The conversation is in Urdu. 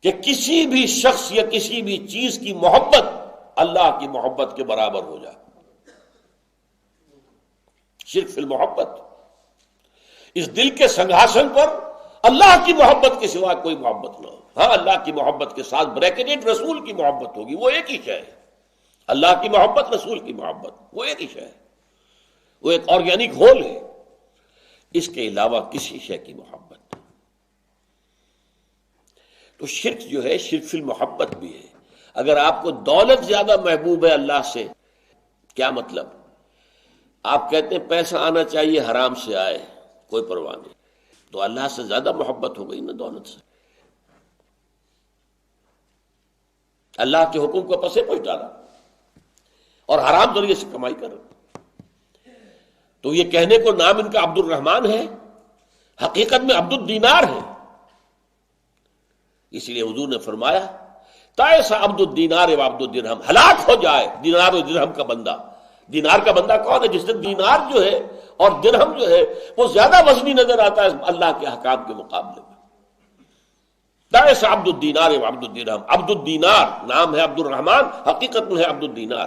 کہ کسی بھی شخص یا کسی بھی چیز کی محبت اللہ کی محبت کے برابر ہو جائے. شرک فی المحبت، اس دل کے سنگھاسن پر اللہ کی محبت کے سوا کوئی محبت نہ ہو. ہاں اللہ کی محبت کے ساتھ بریکٹڈ رسول کی محبت ہوگی، وہ ایک ہی شے ہے. اللہ کی محبت، رسول کی محبت، وہ ایک ہی شے ہے، وہ ایک آرگینک ہول ہے. اس کے علاوہ کسی شے کی محبت. تو شرک جو ہے شرک فی المحبت بھی ہے. اگر آپ کو دولت زیادہ محبوب ہے اللہ سے، کیا مطلب؟ آپ کہتے ہیں پیسہ آنا چاہیے حرام سے آئے، کوئی پرواہ نہیں، تو اللہ سے زیادہ محبت ہو گئی نا دولت سے. اللہ کے حکم کو پسے پوچھ ڈالا اور حرام ذریعے سے کمائی کر. تو یہ کہنے کو نام ان کا عبد الرحمن ہے، حقیقت میں عبد الدینار ہے. اس لیے حضور نے فرمایا تائس عبد الدینار و عبد الدرہم، ہلاک ہو جائے دینار و درہم کا بندہ. دینار کا بندہ کون ہے؟ جس نے دینار جو ہے اور درہم جو ہے وہ زیادہ وزنی نظر آتا ہے اللہ کے احکام کے مقابلے میں. تائس عبد الدینار و عبد الدرہم. عبد الدینار نام ہے عبد الرحمن، حقیقت میں ہے عبد الدینار.